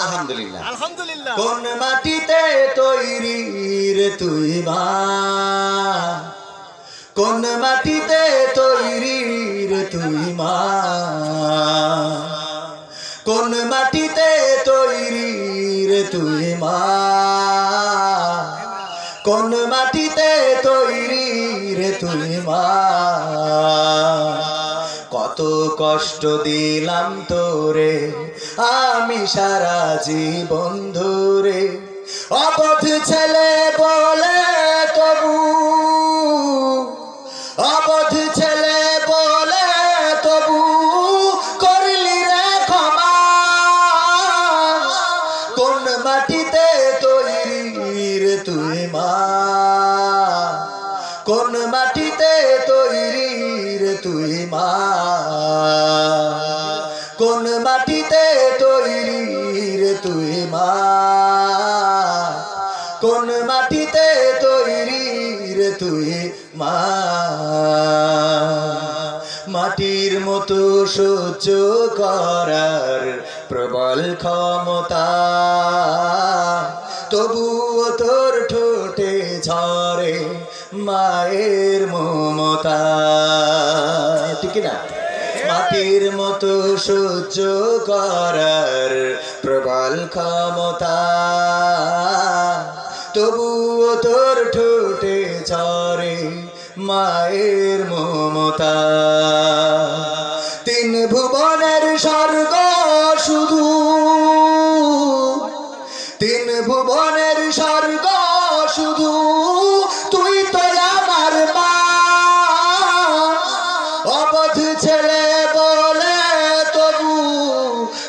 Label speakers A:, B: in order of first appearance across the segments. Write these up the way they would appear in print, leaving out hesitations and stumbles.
A: আলহামদুলিল্লাহ
B: আলহামদুলিল্লাহ।
A: কোন মাটিতে তৈরি রে তুই মা, কোন মাটিতে তৈরি রে তুই মা, কোন মাটিতে তৈরি রে তুই মা, কোন মাটিতে তৈরি রে তুই মা। কত কষ্ট দিলাম তোরে আমি সারা জীবন ধরে, অবধ ছেলে বলে তবু, অবধ ছেলে বলে তবু করলি রে ক্ষমা। কোন মাটিতে তৈরি রে তুই মা, কোন মাটিতে তৈরি রে তুই মা, কোন মাটিতে তৈরি রে তুই মা, কোন মাটিতে তৈরি রে তুই মা। মাটির মতো সহ্য করার প্রবল ক্ষমতা, তবুও তোর ঠোঁটে ঝরে মায়ের মমতা, ঠিক না? মাটির মতো সহ্য করার প্রবল ক্ষমতা, তবুও তোর ঠোঁটে ঝরে মায়ের মমতা। তিন ভুবনের স্বর্গ শুধু, তিন ভুবনের স্বর্গ শুধু তুই তো আমার মা। অবধ ছেলে বলে তবু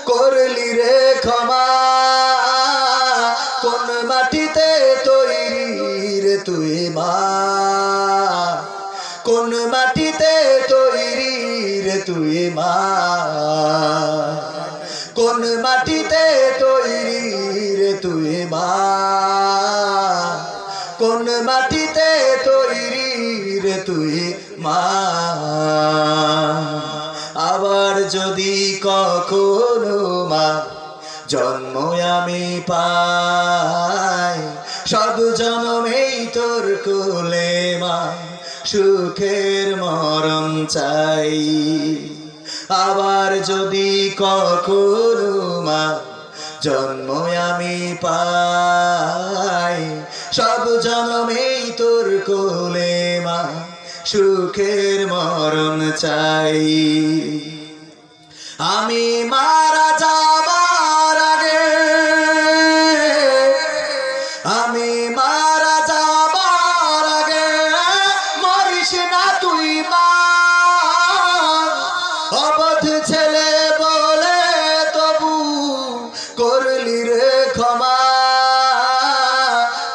A: করলি রে ক্ষমা। কোন মাটিতে তৈরি রে তুই মা, কোন মাটিতে তৈরি রে তুই মা, কোন মাটিতে তৈরি রে তুই মা, কোন মাটিতে তৈরি রে তুই মা। আবার যদি কখনো মা জন্ম আমি পাই, সব জনমেই তোর কোলে মা সুখের মরণ চাই। আবার যদি কখনো মা জন্ম আমি পাই, সব জনমেই তোর কোলে মা সুখের মরণ চাই। আমি মারা যাবার আগে, আমি মারা যাবার আগে মরিস না তুই মা। অবধ ছেলে বলে তবু করলি রে ক্ষমা।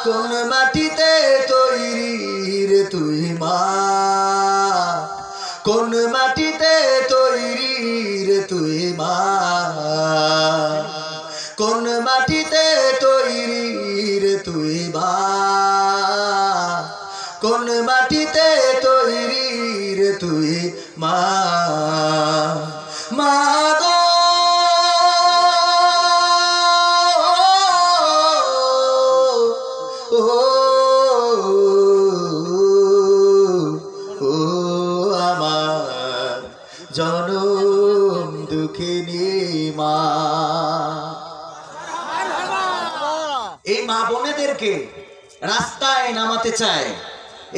A: কোন মাটিতে তৈরি রে তুই মা, কোন মাটিতে তৈরি রে তুই মা, কোন মাটিতে তৈরি রে তুই মা, কোন মাটিতে তৈরি রে তুই মা। মা গো আমার জনম দুঃখিনী মা। এই মা বোনেদেরকে রাস্তায় নামাতে চায়,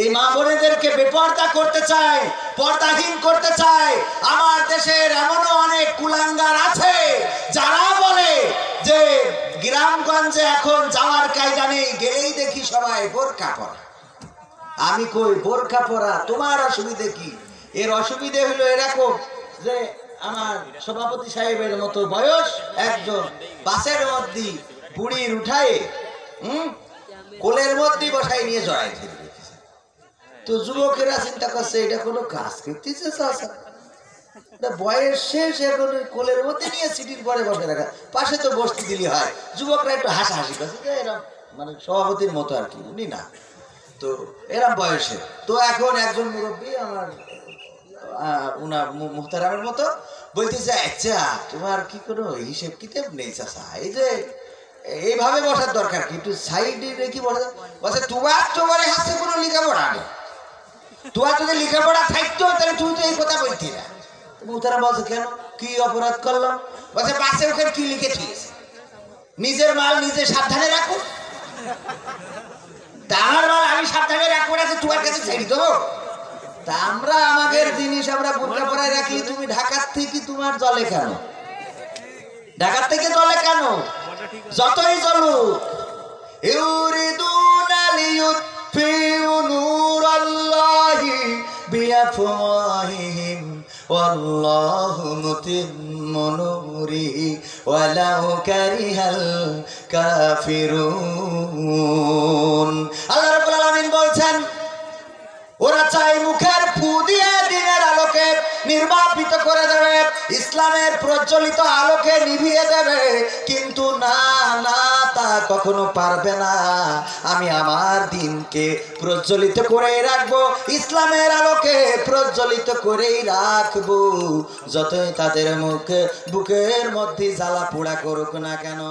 A: এই মা বোনেদেরকে বেপর্দা করতে চায়, পর্দাহীন করতে চায়। আমার দেশের এমনও অনেক কুলাঙ্গার আছে যারা বলে যে গ্রামগঞ্জে এখন যাওয়ার কায়দা নেই, গেলেই দেখি সবাই বোরকা পরা। আমি কই বোরকা পরা তোমার অসুবিধে কি? এর অসুবিধে হলো এরকম যে আমার সভাপতি সাহেবের মতো বয়স একজন বাসের মধ্যে বুড়ির উঠায় কোলের মধ্যে বসাই নিয়ে যায়। তো যুবকেরা চিন্তা করছে এটা কোনো কাজ করতেছে, বয়স শেষ, এখন কোলের মধ্যে নিয়ে সিটির পরে বসে রাখা, পাশে তো বসতে দিলি হয়। যুবকরা একটু হাসাহাসি করছে, এরকম মানে সভাপতির মতো আর কি, উনি না তো এরম বয়সে। তো এখন একজন মুরব্বী আমার উনার মুহতারামের মতো বলতেছে আচ্ছা তোমার কি কোনো হিসেব কিতাব নেই চাচা, এই যে এইভাবে বসার দরকার কি, একটু সাইডে রেখে বসা। বলছে তোমার হাতে কোনো লেখাপড়া নেই, তোমার যদি লেখাপড়া থাকতো তাহলে তুমি তো এই কথা বলতি না। তারা বলছে কেন, কি অপরাধ করলাম? বলছে পাশে ওখানে কি লিখেছি, নিজের মাল নিজে সাবধানে রাখো। তা আমার মাল আমি সাবধানে রাখবো না, তোমার কাছে ছেড়ে দেবো? তা আমরা আমাদের জিনিস আমরা বোরকা পরায় রাখি, তুমি ঢাকার থেকে তোমার জলে কেন, ঢাকার থেকে জলে কেন? যতই চলুক ইউরিদুনা লিয়ুতফিউ নূরাল্লাহি বিআফওয়াহিহিম ওয়াল্লাহু মুতিম্মু নূরিহি ওয়ালাউ কারিহাল কাফিরুন। আল্লাহ রাব্বুল আলামিন বলছেন ওরা চাই মুখের ফু দিয়ে দিনের আলোকে নির্বাপিত করে দেবে, ইসলামের প্রজ্বলিত আলোকে নিভিয়ে দেবে, কিন্তু না না তা কখনো পারবে না। আমি আমার দিনকে প্রজ্বলিত করেই রাখবো, ইসলামের আলোকে প্রজ্বলিত করেই রাখবো, যতই তাদের মুখে বুকের মধ্যে জ্বালা পোড়া করুক না কেন।